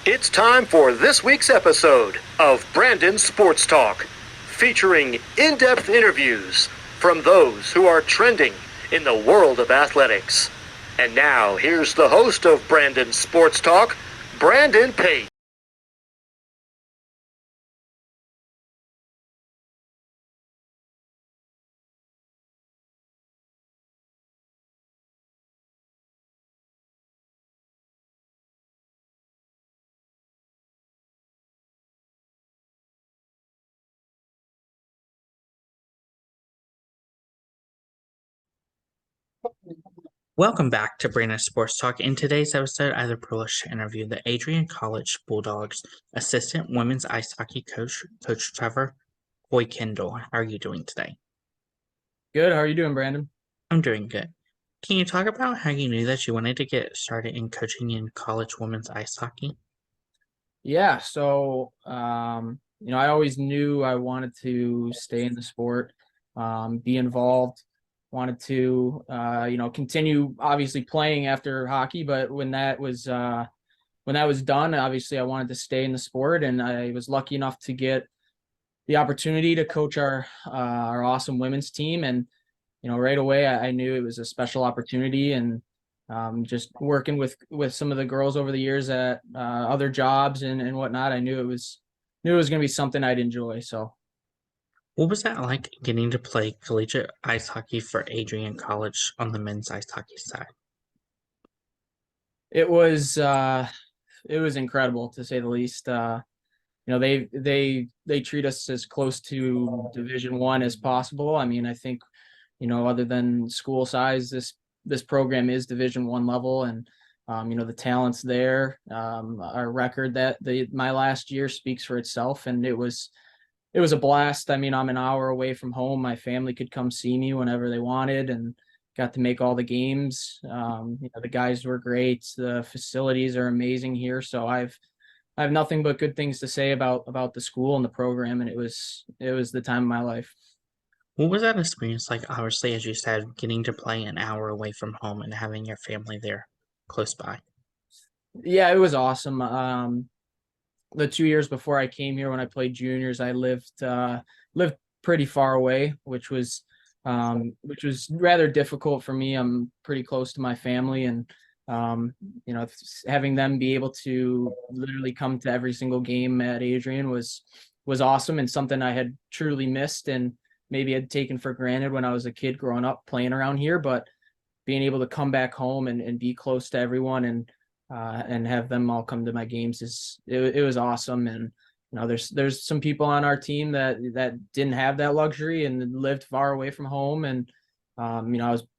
It's time for this week's episode of Brandon Sports Talk, featuring in-depth interviews from those who are trending in the world of athletics. And now, here's the host of Brandon Sports Talk, Brandon Pate. Welcome back to Brandon Sports Talk. In today's episode, I have the privilege to interview the Adrian College Bulldogs assistant women's ice hockey coach, Coach Trevor Coykendall. How are you doing today? Good. How are you doing, Brandon? I'm doing good. Can you talk about how you knew that you wanted to get started in coaching in college women's ice hockey? Yeah. I always knew I wanted to stay in the sport, be involved, wanted to, continue obviously playing after hockey. But when that was done, obviously I wanted to stay in the sport, and I was lucky enough to get the opportunity to coach our awesome women's team. And right away I knew it was a special opportunity, and just working with some of the girls over the years at other jobs and whatnot, I knew it was going to be something I'd enjoy. So What was that like getting to play collegiate ice hockey for Adrian College on the men's ice hockey side? it was uh, it was incredible, to say the least. They treat us as close to Division 1 as possible. I mean, I think, other than school size, this program is Division 1 level, and the talent's there. Our record my last year speaks for itself, and it was a blast. I mean, I'm an hour away from home. My family could come see me whenever they wanted, and got to make all the games. The guys were great. The facilities are amazing here. So I have nothing but good things to say about the school and the program, and it was the time of my life. What was that experience like, obviously, as you said, getting to play an hour away from home and having your family there close by? Yeah, it was awesome. The 2 years before I came here, when I played juniors, I lived pretty far away, which was rather difficult for me. I'm pretty close to my family, and um, having them be able to literally come to every single game at Adrian was awesome, and something I had truly missed, and maybe had taken for granted when I was a kid growing up playing around here. But being able to come back home and be close to everyone, and have them all come to my games, it was awesome. And there's some people on our team that didn't have that luxury and lived far away from home, and I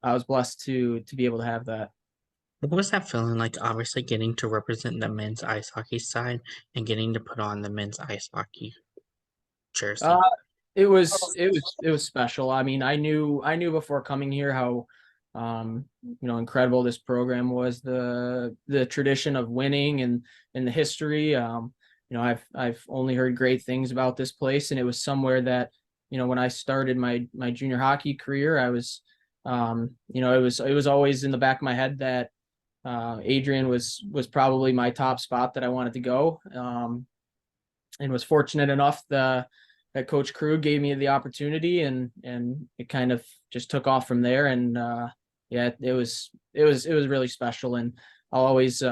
was blessed to be able to have that. What was that feeling like, obviously, getting to represent the men's ice hockey side and getting to put on the men's ice hockey Uh, jersey? it was special. I mean, I knew before coming here how incredible this program was, the tradition of winning and the history. I've only heard great things about this place, and it was somewhere that, when I started my junior hockey career, I was it was always in the back of my head that Adrian was probably my top spot that I wanted to go. And was fortunate enough that Coach Krug gave me the opportunity, and it kind of just took off from there. And yeah, it was really special, and I'll always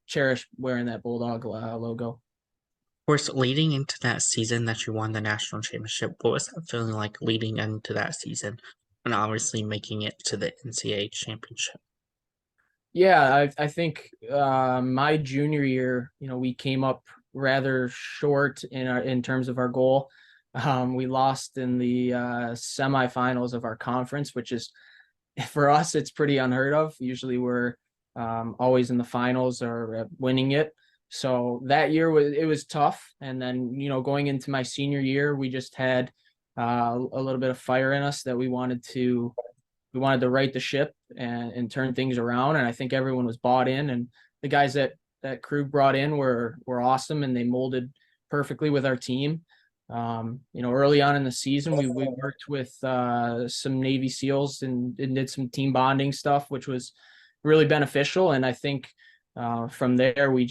cherish wearing that Bulldog logo. Of course, leading into that season that you won the national championship, what was that feeling like leading into that season and obviously making it to the NCAA championship? Yeah, I think my junior year, we came up rather short in terms of our goal. We lost in the semifinals of our conference, which is, for us, it's pretty unheard of. Usually we're always in the finals or winning it. So that year was tough. And then, going into my senior year, we just had a little bit of fire in us that we wanted to right the ship and turn things around. And I think everyone was bought in, and the guys that Krug brought in were awesome, and they molded perfectly with our team. Early on in the season, we worked with some Navy SEALs and did some team bonding stuff, which was really beneficial. And I think From there, we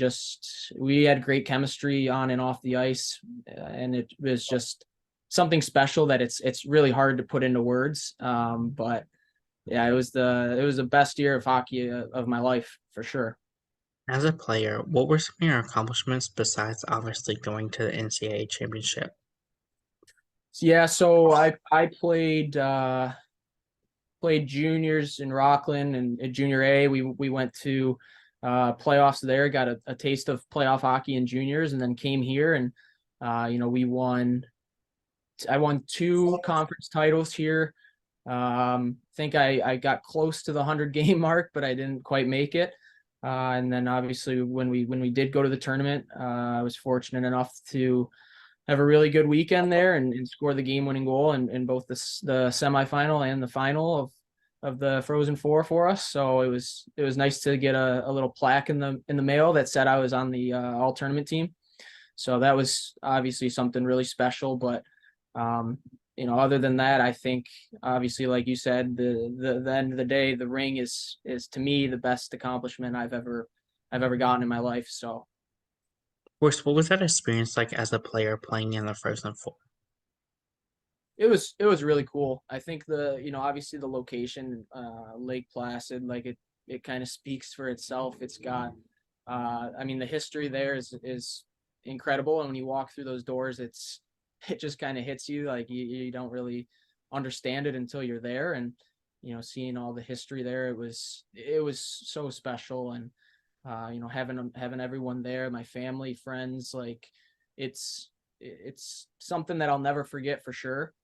had great chemistry on and off the ice, and it was just something special that it's really hard to put into words. But yeah, it was the best year of hockey of my life for sure. As a player, what were some of your accomplishments besides obviously going to the NCAA championship? Yeah, so I played juniors in Rockland and at junior A. We went to playoffs there, got a taste of playoff hockey in juniors, and then came here and we won. I won two conference titles here. Think I got close to the 100 game mark, but I didn't quite make it. And then obviously when we did go to the tournament, I was fortunate enough to have a really good weekend there and score the game-winning goal in both the semifinal and the final of the Frozen Four for us. So it was nice to get a little plaque in the mail that said I was on the all tournament team. So that was obviously something really special. But other than that, I think obviously, like you said, the end of the day, the ring is to me the best accomplishment I've ever gotten in my life. So Of course, what was that experience like as a player playing in the Frozen Four? it was really cool. I think obviously the location, Lake Placid, like it kind of speaks for itself. It's got I mean the history there is incredible, and when you walk through those doors, it just kind of hits you like you don't really understand it until you're there. And seeing all the history there, it was so special. And having everyone there, my family, friends, like it's something that I'll never forget for sure.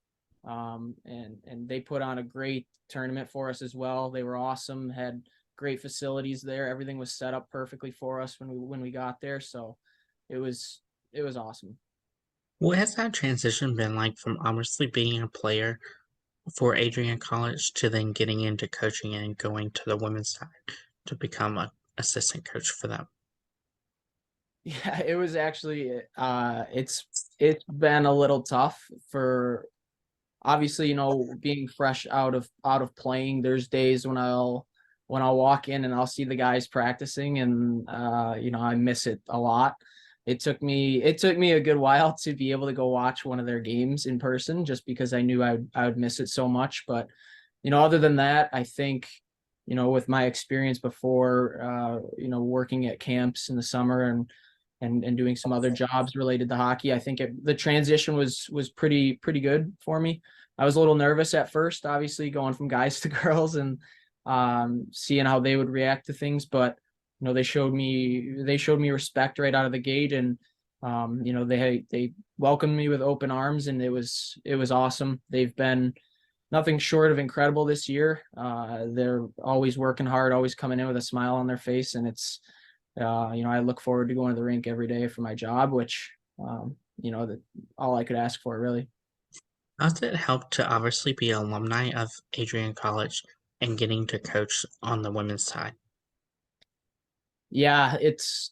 And they put on a great tournament for us as well. They were awesome, had great facilities there. Everything was set up perfectly for us when we got there. So it was awesome. What has that transition been like from obviously being a player for Adrian College to then getting into coaching and going to the women's side to become an assistant coach for them? Yeah, it was actually it's been a little tough for obviously, being fresh out of playing. There's days when I'll walk in and I'll see the guys practicing, and I miss it a lot. It took me a good while to be able to go watch one of their games in person, just because I knew I would miss it so much. But other than that, I think with my experience before, working at camps in the summer and doing some other jobs related to hockey, I think the transition was pretty good for me. I was a little nervous at first, obviously going from guys to girls and seeing how they would react to things, but they showed me respect right out of the gate. And they welcomed me with open arms, and it was awesome. They've been nothing short of incredible this year. They're always working hard, always coming in with a smile on their face, and I look forward to going to the rink every day for my job, which that all I could ask for really. How does it help to obviously be alumni of Adrian College and getting to coach on the women's side? Yeah, it's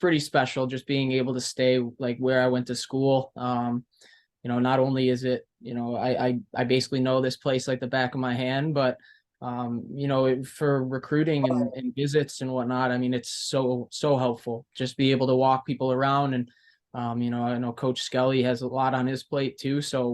pretty special just being able to stay like where I went to school. Not only is it, I basically know this place like the back of my hand, but for recruiting and visits and whatnot, I mean, it's so helpful just be able to walk people around. And I know Coach Skelly has a lot on his plate too. So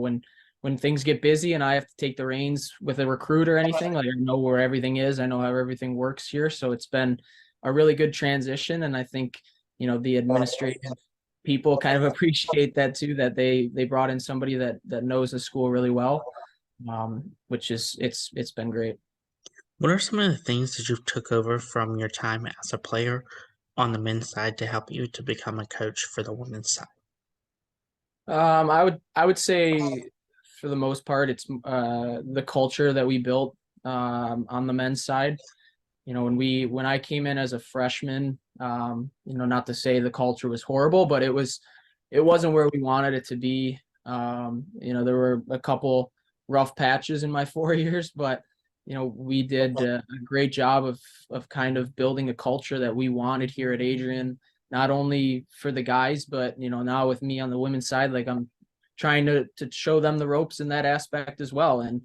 when things get busy and I have to take the reins with a recruit or anything, like I know where everything is, I know how everything works here. So it's been a really good transition. And I think, the administrative people kind of appreciate that too, that they brought in somebody that knows the school really well. Which is it's been great. What are some of the things that you took over from your time as a player on the men's side to help you to become a coach for the women's side? I would say for the most part, it's the culture that we built on the men's side. When I came in as a freshman, not to say the culture was horrible, but it wasn't where we wanted it to be. There were a couple rough patches in my 4 years, but we did a great job of kind of building a culture that we wanted here at Adrian, not only for the guys, but now with me on the women's side, like I'm trying to show them the ropes in that aspect as well. And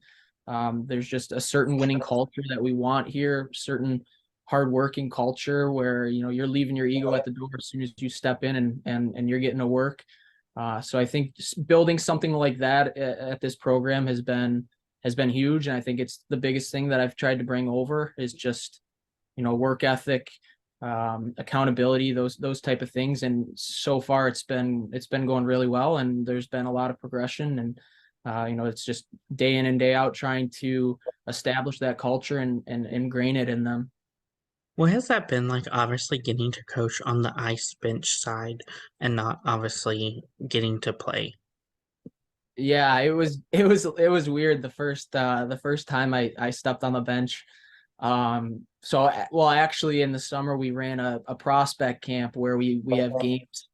there's just a certain winning culture that we want here, certain hardworking culture where, you're leaving your ego at the door as soon as you step in and you're getting to work. So I think just building something like that at this program has been huge. And I think it's the biggest thing that I've tried to bring over is just, work ethic, accountability, those type of things. And so far it's been going really well. And there's been a lot of progression, and it's just day in and day out trying to establish that culture and ingrain it in them. What has that been like, obviously getting to coach on the ice bench side and not obviously getting to play? Yeah, it was weird the first time I stepped on the bench. Well, actually in the summer we ran a prospect camp where we have games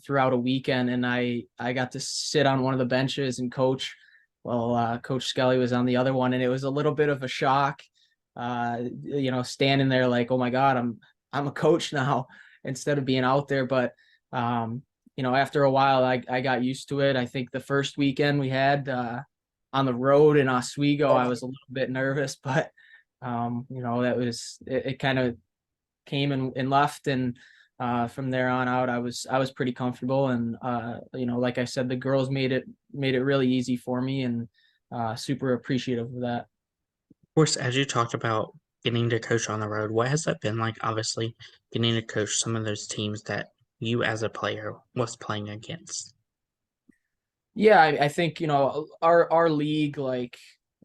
throughout a weekend, and I got to sit on one of the benches and coach. Well, Coach Skelly was on the other one, and it was a little bit of a shock. Standing there like, oh my God, I'm a coach now instead of being out there. But after a while, I got used to it. I think the first weekend we had on the road in Oswego, I was a little bit nervous, but that was it kind of came and left, and from there on out, I was pretty comfortable, and like I said, the girls made it really easy for me, and super appreciative of that. Of course, as you talked about getting to coach on the road, what has that been like, obviously getting to coach some of those teams that you as a player was playing against? Yeah, I think our league, like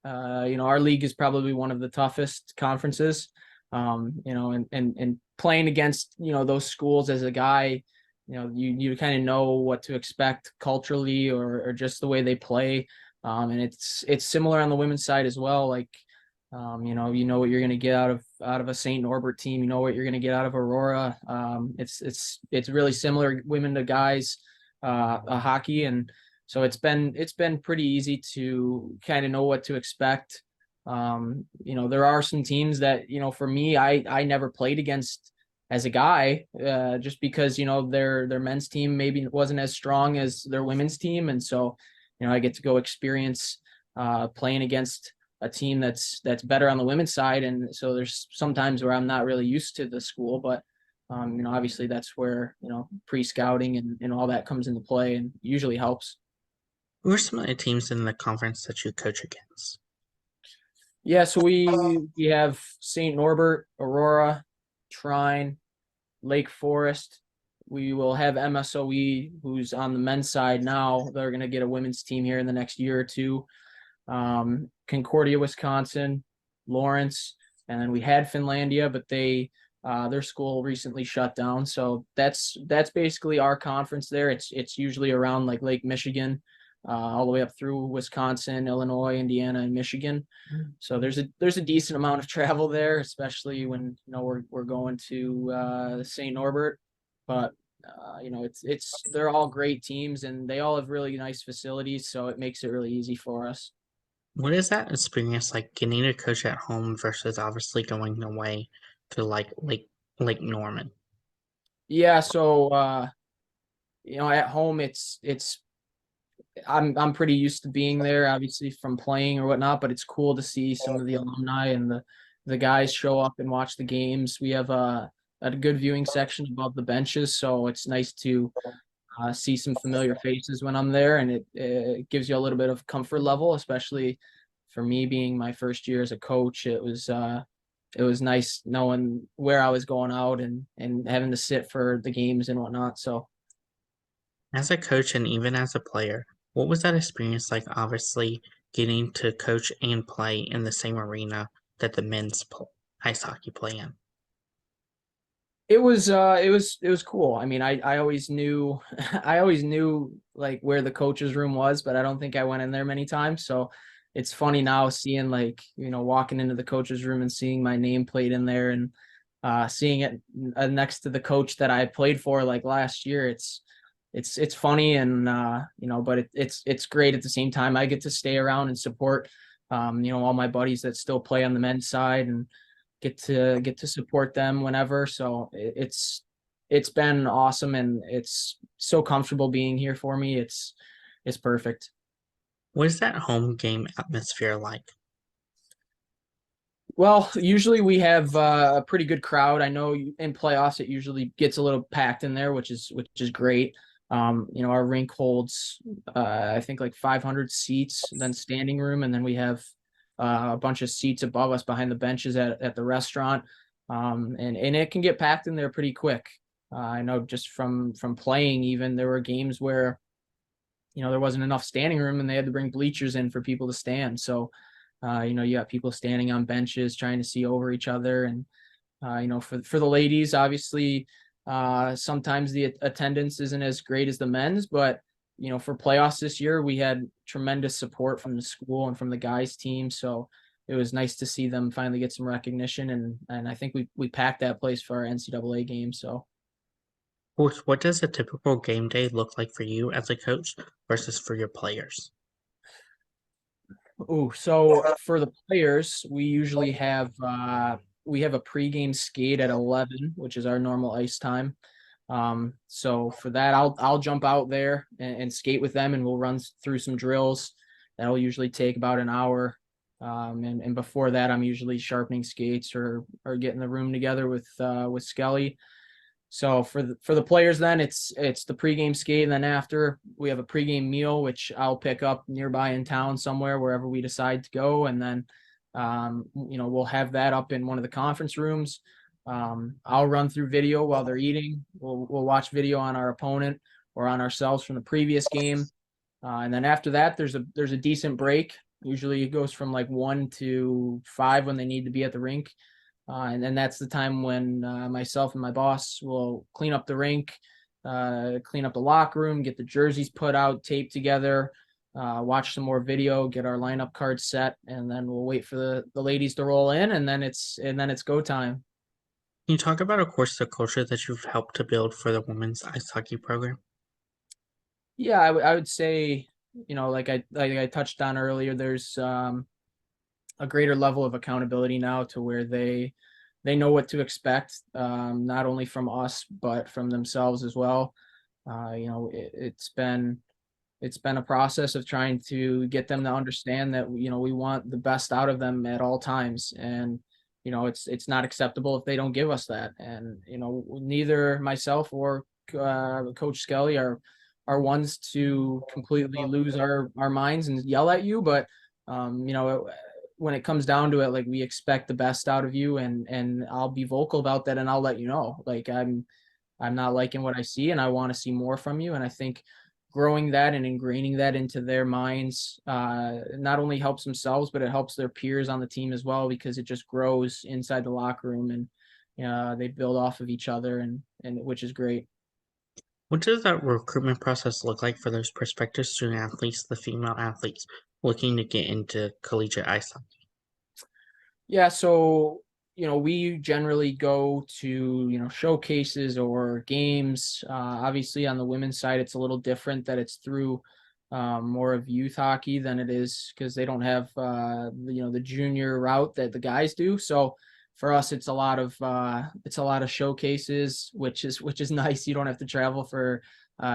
our league is probably one of the toughest conferences. And playing against those schools as a guy, you kind of know what to expect culturally, or just the way they play. And it's similar on the women's side as well. Like you know what you're going to get out of a St. Norbert team. You know what you're going to get out of Aurora. It's really similar, women to guys, hockey. And so it's been pretty easy to kind of know what to expect. There are some teams that, for me, I never played against as a guy, just because, their men's team maybe wasn't as strong as their women's team. And so, I get to go experience playing against a team that's better on the women's side. And so there's sometimes where I'm not really used to the school, but obviously that's where, pre-scouting and all that comes into play and usually helps. Who are some of the teams in the conference that you coach against? Yeah, so we have St. Norbert, Aurora, Trine, Lake Forest. We will have MSOE, who's on the men's side now. They're going to get a women's team here in the next year or two. Concordia, Wisconsin, Lawrence, and then we had Finlandia, but their school recently shut down. So that's basically our conference there. It's usually around like Lake Michigan, all the way up through Wisconsin, Illinois, Indiana, and Michigan. So there's a decent amount of travel there, especially when we're going to St. Norbert. But it's they're all great teams, and they all have really nice facilities, so it makes it really easy for us. What is that experience like, getting to coach at home versus obviously going away to like Lake Norman? Yeah, so at home it's I'm pretty used to being there, obviously from playing or whatnot, but it's cool to see some of the alumni and the guys show up and watch the games. We have a good viewing section above the benches, so it's nice to see some familiar faces when I'm there, and it gives you a little bit of comfort level, especially for me being my first year as a coach. It was nice knowing where I was going out and having to sit for the games and whatnot. So As a coach and even as a player, what was that experience like, obviously getting to coach and play in the same arena that the ice hockey play in? it was cool. I mean, I always knew I always knew like where the coach's room was, but I don't think I went in there many times. So it's funny now seeing, like, walking into the coach's room and seeing my name played in there, and seeing it next to the coach that I played for like last year. It's funny, and but it's great at the same time. I get to stay around and support all my buddies that still play on the men's side, and get to support them whenever. So it's been awesome, and it's so comfortable being here for me. It's perfect. What is that home game atmosphere like? Well, usually we have a pretty good crowd. I know in playoffs it usually gets a little packed in there, which is great. Our rink holds I think like 500 seats, then standing room, and then we have a bunch of seats above us behind the benches at the restaurant. And it can get packed in there pretty quick. I know just from playing, even there were games where there wasn't enough standing room and they had to bring bleachers in for people to stand. So you got people standing on benches trying to see over each other. And, for the ladies, obviously, sometimes the attendance isn't as great as the men's, but, for playoffs this year, we had tremendous support from the school and from the guys team. So it was nice to see them finally get some recognition. And I think we packed that place for our NCAA game. So. Coach, what does a typical game day look like for you as a coach versus for your players? Oh, so for the players, we usually have we have a pregame skate at 11, which is our normal ice time. So for that, I'll jump out there and skate with them, and we'll run through some drills. That'll usually take about an hour. And before that, I'm usually sharpening skates or getting the room together with Skelly. So for the players, then it's the pregame skate, and then after we have a pregame meal, which I'll pick up nearby in town somewhere, wherever we decide to go, and then we'll have that up in one of the conference rooms. I'll run through video while they're eating. We'll watch video on our opponent or on ourselves from the previous game, and then after that, there's a decent break. Usually it goes from like 1 to 5 when they need to be at the rink. And then that's the time when myself and my boss will clean up the rink, clean up the locker room, get the jerseys put out, taped together, watch some more video, get our lineup cards set, and then we'll wait for the ladies to roll in, and then it's go time. Can you talk about, of course, the culture that you've helped to build for the women's ice hockey program? Yeah, I would say, like I touched on earlier, there's a greater level of accountability now to where they know what to expect, not only from us but from themselves as well. It's been a process of trying to get them to understand that we want the best out of them at all times, and it's not acceptable if they don't give us that. And neither myself or Coach Skelly are ones to completely lose our minds and yell at you, but when it comes down to it, like, we expect the best out of you, and I'll be vocal about that, and I'll let you know, like, I'm not liking what I see and I want to see more from you. And I think growing that and ingraining that into their minds not only helps themselves, but it helps their peers on the team as well, because it just grows inside the locker room, and they build off of each other, and which is great. What does that recruitment process look like for those prospective student athletes, the female athletes looking to get into collegiate ice hockey? Yeah, so we generally go to showcases or games. Obviously, on the women's side, it's a little different, that it's through more of youth hockey than it is, because they don't have the junior route that the guys do. So for us, it's a lot of showcases, which is nice. You don't have to travel for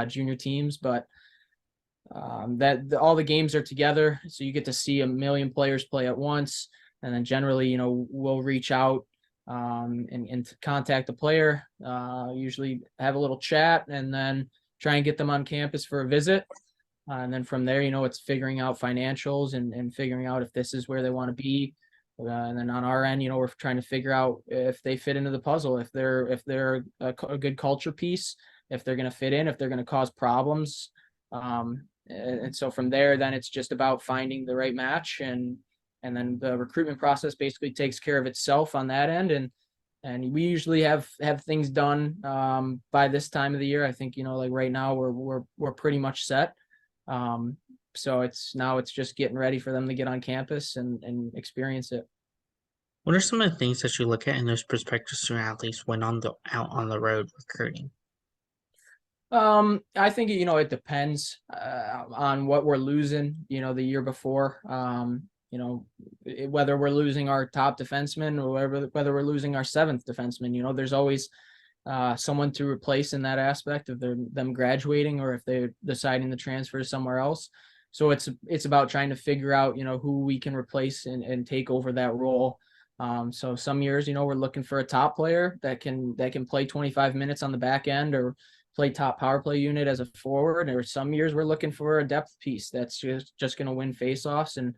junior teams, but all the games are together, so you get to see a million players play at once. And then generally, we'll reach out and to contact the player, usually have a little chat, and then try and get them on campus for a visit. And then from there, it's figuring out financials and figuring out if this is where they want to be. And then on our end, we're trying to figure out if they fit into the puzzle, if they're a good culture piece, if they're going to fit in, if they're going to cause problems. And so from there, then it's just about finding the right match, and then the recruitment process basically takes care of itself on that end. And we usually have things done by this time of the year. I think like right now we're pretty much set. So it's just getting ready for them to get on campus and experience it. What are some of the things that you look at in those prospective student athletes when out on the road recruiting? I think it depends on what we're losing the year before. Whether we're losing our top defenseman or whether we're losing our seventh defenseman, there's always someone to replace in that aspect of them graduating, or if they're deciding to transfer somewhere else. So it's about trying to figure out who we can replace and take over that role. So some years, we're looking for a top player that can play 25 minutes on the back end or play top power play unit as a forward. Or some years we're looking for a depth piece that's just going to win faceoffs and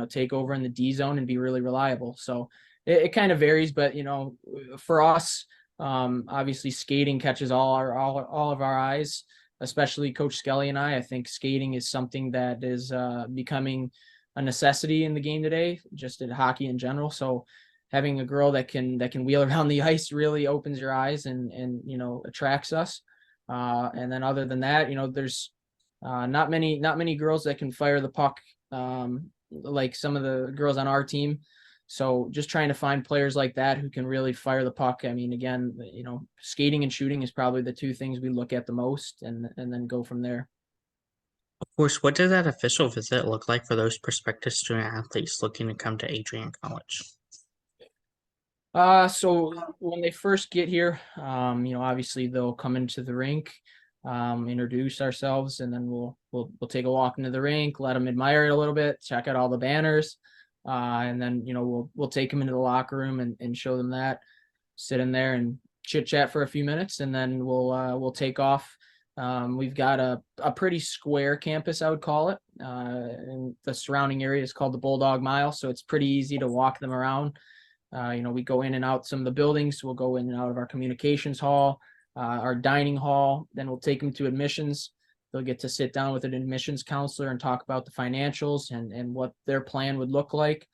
take over in the D zone and be really reliable. So it kind of varies, but for us, obviously skating catches all of our eyes, especially Coach Skelly and I. I think skating is something that is becoming a necessity in the game today, just in hockey in general. So having a girl that can wheel around the ice really opens your eyes and attracts us. And then other than that, there's not many girls that can fire the puck like some of the girls on our team. So just trying to find players like that who can really fire the puck. I mean, again, skating and shooting is probably the two things we look at the most, and then go from there. Of course, what did that official visit look like for those prospective student athletes looking to come to Adrian College? So when they first get here, obviously they'll come into the rink, introduce ourselves, and then we'll take a walk into the rink, let them admire it a little bit, check out all the banners, and then we'll take them into the locker room and show them that, sit in there and chit chat for a few minutes, and then we'll take off. We've got a pretty square campus, I would call it, and the surrounding area is called the Bulldog Mile, so it's pretty easy to walk them around. We go in and out some of the buildings. We'll go in and out of our communications hall, our dining hall. Then we'll take them to admissions. They'll get to sit down with an admissions counselor and talk about the financials and what their plan would look like.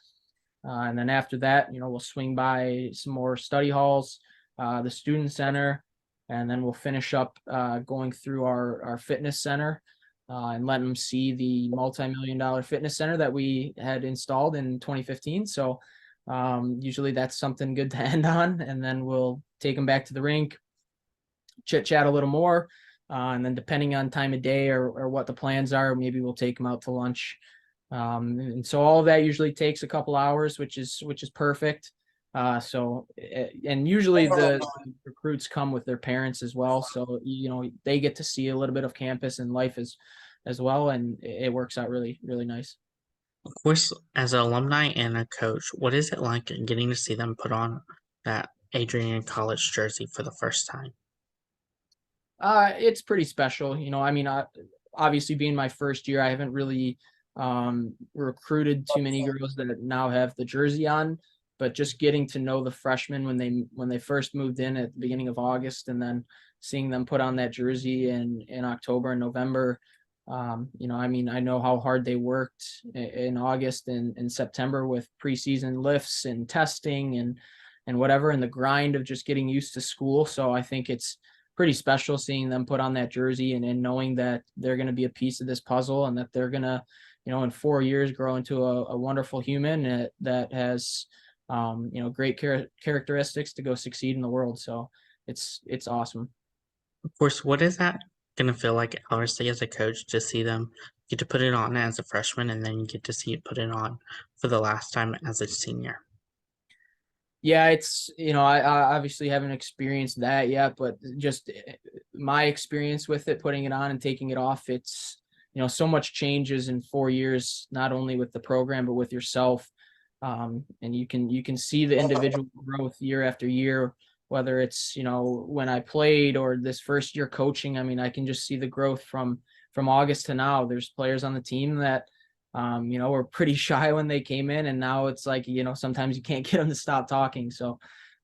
And then after that, we'll swing by some more study halls, the student center, and then we'll finish up going through our fitness center and letting them see the multi-million-dollar fitness center that we had installed in 2015. So usually that's something good to end on, and then we'll take them back to the rink, chit chat a little more, and then depending on time of day or what the plans are, maybe we'll take them out to lunch. And so all of that usually takes a couple hours, which is perfect. And usually the recruits come with their parents as well, so they get to see a little bit of campus and life as well, and it works out really, really nice. Of course, as an alumni and a coach, what is it like getting to see them put on that Adrian College jersey for the first time? It's pretty special. I mean, obviously being my first year, I haven't really recruited too many girls that now have the jersey on, but just getting to know the freshmen when they first moved in at the beginning of August, and then seeing them put on that jersey in October and November. I mean, I know how hard they worked in August and September with preseason lifts and testing and whatever, and the grind of just getting used to school. So I think it's pretty special seeing them put on that jersey and knowing that they're going to be a piece of this puzzle, and that they're going to, in 4 years grow into a wonderful human that has, great characteristics to go succeed in the world. So it's awesome. Of course, what is that going to feel like, honestly, as a coach, to see them get to put it on as a freshman and then you get to see it put it on for the last time as a senior? Yeah, it's, I obviously haven't experienced that yet, but just my experience with it, putting it on and taking it off, it's, so much changes in 4 years, not only with the program, but with yourself. And you can see the individual growth year after year, whether it's, when I played or this first year coaching. I mean, I can just see the growth from August to now. There's players on the team that, were pretty shy when they came in, and now it's like, sometimes you can't get them to stop talking. So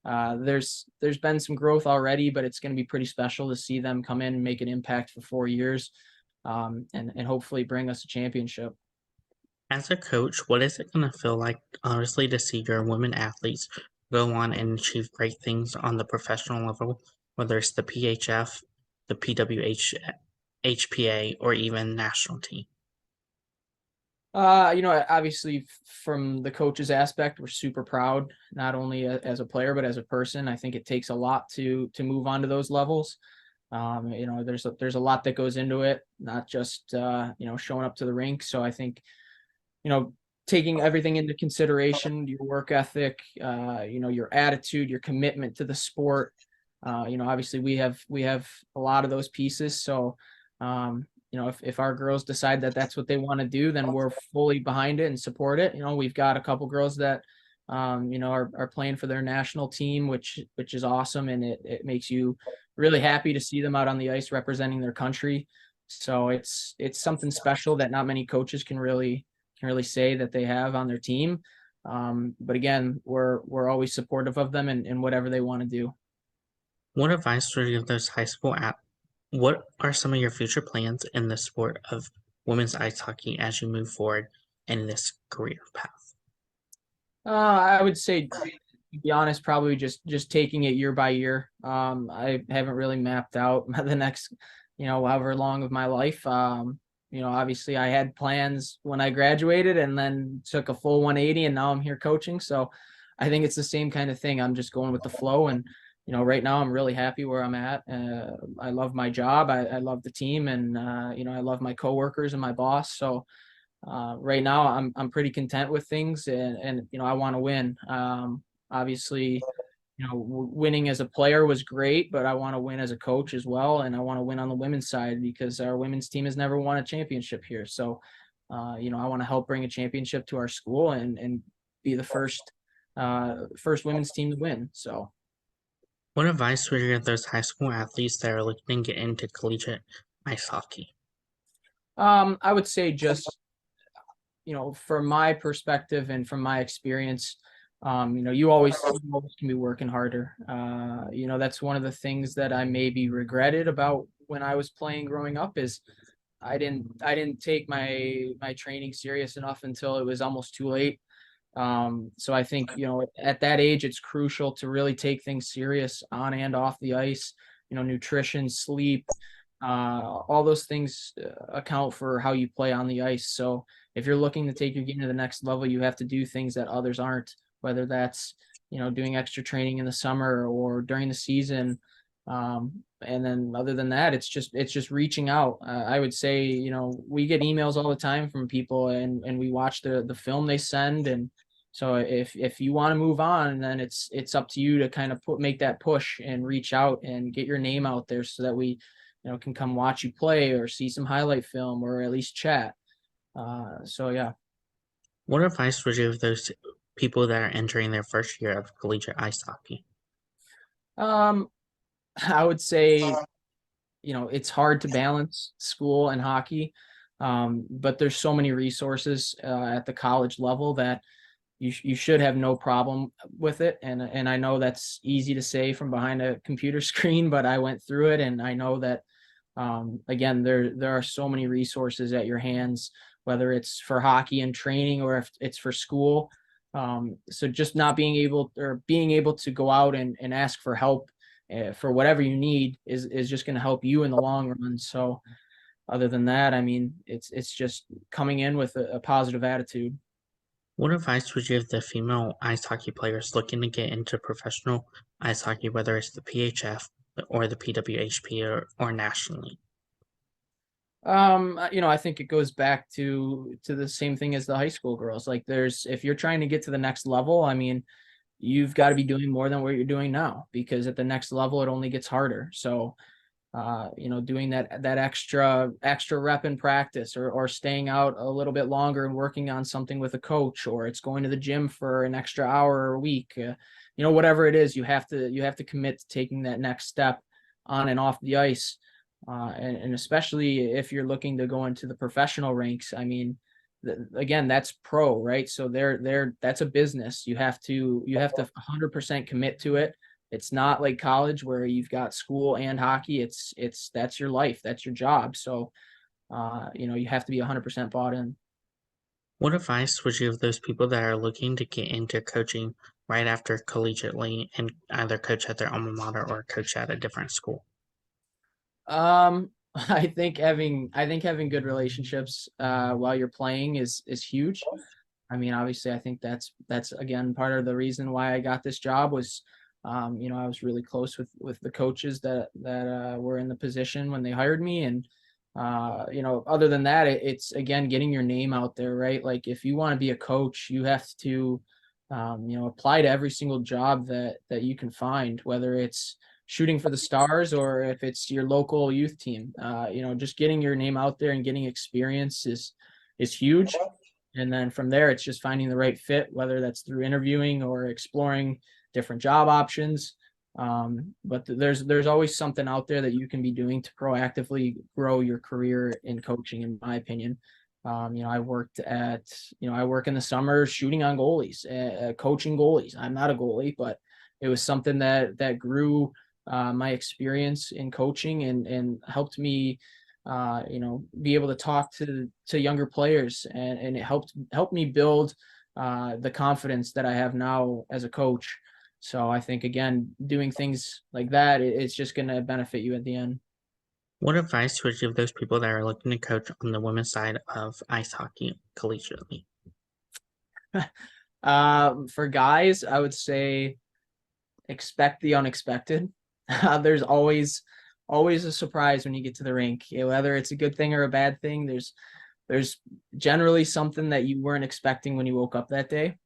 there's been some growth already, but it's going to be pretty special to see them come in and make an impact for 4 years, and hopefully bring us a championship. As a coach, what is it going to feel like, honestly, to see your women athletes go on and achieve great things on the professional level, whether it's the PHF, the PWH, HPA, or even national team? Obviously from the coach's aspect, we're super proud, not only as a player, but as a person. I think it takes a lot to move on to those levels. There's a lot that goes into it, not just, showing up to the rink. So I think, taking everything into consideration, your work ethic, your attitude, your commitment to the sport. Obviously we have a lot of those pieces. So, if our girls decide that that's what they want to do, then we're fully behind it and support it. We've got a couple girls that are playing for their national team, which is awesome. And it makes you really happy to see them out on the ice representing their country. So it's something special that not many coaches can really say that they have on their team. But again, we're always supportive of them and whatever they want to do. What advice would you give those high school what are some of your future plans in the sport of women's ice hockey as you move forward in this career path? I would say, to be honest, probably just taking it year by year. I haven't really mapped out the next, however long of my life. Obviously I had plans when I graduated and then took a full 180 and now I'm here coaching. So I think it's the same kind of thing. I'm just going with the flow and, right now I'm really happy where I'm at. I love my job. I love the team and, I love my coworkers and my boss. So right now I'm pretty content with things and I want to win. Obviously, winning as a player was great, but I want to win as a coach as well. And I want to win on the women's side because our women's team has never won a championship here. So, I want to help bring a championship to our school and be the first women's team to win. So. What advice would you give those high school athletes that are looking to get into collegiate ice hockey? I would say just, from my perspective and from my experience, you always can be working harder. That's one of the things that I maybe regretted about when I was playing growing up is I didn't take my training serious enough until it was almost too late. So I think, at that age, it's crucial to really take things serious on and off the ice, nutrition, sleep, all those things account for how you play on the ice. So if you're looking to take your game to the next level, you have to do things that others aren't, whether that's, doing extra training in the summer or during the season. And then other than that, it's just reaching out. I would say, we get emails all the time from people and we watch the film they send. And so if you want to move on, then it's up to you to kind of make that push and reach out and get your name out there so that we, can come watch you play or see some highlight film or at least chat. So yeah. What advice would you give those people that are entering their first year of collegiate ice hockey? I would say, it's hard to balance school and hockey. But there's so many resources at the college level that you should have no problem with it. And I know that's easy to say from behind a computer screen, but I went through it and I know that again, there are so many resources at your hands, whether it's for hockey and training or if it's for school. So just not being able to go out and ask for help for whatever you need is just going to help you in the long run. So other than that, I mean, it's just coming in with a positive attitude. What advice would you give the female ice hockey players looking to get into professional ice hockey, whether it's the PHF or the PWHP or nationally? I think it goes back to the same thing as the high school girls. Like if you're trying to get to the next level, I mean, you've got to be doing more than what you're doing now, because at the next level, it only gets harder. So, doing that extra rep in practice or staying out a little bit longer and working on something with a coach, or it's going to the gym for an extra hour a week, whatever it is, you have to commit to taking that next step on and off the ice. And especially if you're looking to go into the professional ranks, I mean, again, that's pro, right? So that's a business. You have to 100% commit to it. It's not like college where you've got school and hockey. That's your life. That's your job. So, you have to be 100% bought in. What advice would you give those people that are looking to get into coaching right after collegiately and either coach at their alma mater or coach at a different school? I think having good relationships while you're playing is huge. I mean, obviously, I think that's again part of the reason why I got this job was, I was really close with the coaches that were in the position when they hired me, and other than that, it's again getting your name out there, right? Like if you want to be a coach, you have to, apply to every single job that you can find, whether it's shooting for the stars or if it's your local youth team. Just getting your name out there and getting experience is huge. And then from there, it's just finding the right fit, whether that's through interviewing or exploring different job options. But there's always something out there that you can be doing to proactively grow your career in coaching, in my opinion. I work in the summer shooting on goalies, coaching goalies. I'm not a goalie, but it was something that grew my experience in coaching and helped me, be able to talk to younger players, and it helped me build the confidence that I have now as a coach. So I think, again, doing things like that, it's just going to benefit you at the end. What advice would you give those people that are looking to coach on the women's side of ice hockey collegiately? For guys, I would say expect the unexpected. There's always a surprise when you get to the rink, whether it's a good thing or a bad thing. There's generally something that you weren't expecting when you woke up that day.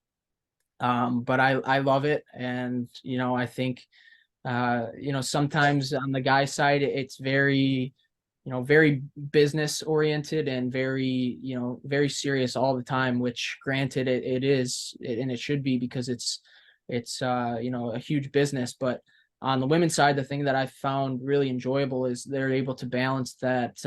But I love it. And, I think, sometimes on the guy side, it's very, very business oriented and very, very serious all the time, which granted it is, and it should be, because it's a huge business. But on the women's side, the thing that I found really enjoyable is they're able to balance that,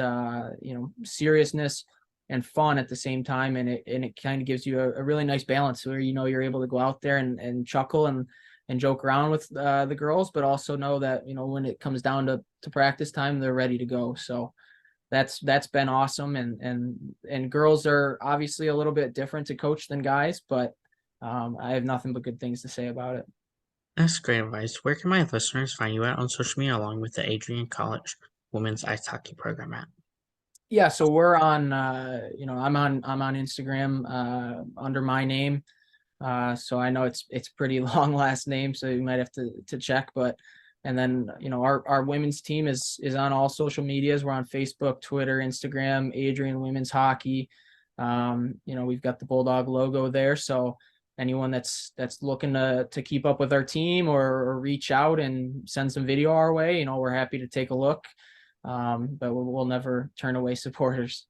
seriousness and fun at the same time. And it kind of gives you a really nice balance where, you're able to go out there and chuckle and joke around with the girls, but also know that, when it comes down to practice time, they're ready to go. So that's been awesome. And girls are obviously a little bit different to coach than guys, but I have nothing but good things to say about it. That's great advice. Where can my listeners find you at on social media, along with the Adrian College women's ice hockey program at? Yeah, so we're on, I'm on Instagram under my name. So I know it's pretty long last name, so you might have to check. But and then, our women's team is on all social medias. We're on Facebook, Twitter, Instagram, Adrian Women's Hockey. We've got the Bulldog logo there. So anyone that's looking to keep up with our team or reach out and send some video our way, we're happy to take a look. But we'll never turn away supporters.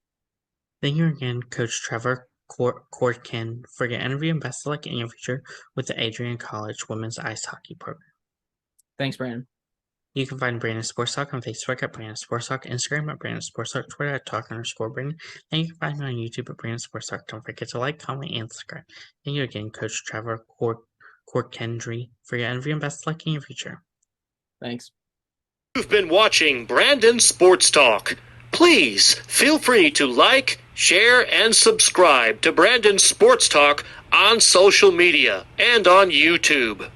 Thank you again, Coach Trevor Coykendall, for your interview, and best of luck in your future with the Adrian College women's ice hockey program. Thanks, Brandon. You can find Brandon Sports Talk on Facebook at Brandon Sports Talk, Instagram at Brandon Sports Talk, Twitter at Talk_Brandon, and you can find me on YouTube at Brandon Sports Talk. Don't forget to like, comment, and subscribe. Thank you again, Coach Trevor Coykendall, for your interview, and best of luck in your future. Thanks. You've been watching Brandon Sports Talk. Please feel free to like, share, and subscribe to Brandon Sports Talk on social media and on YouTube.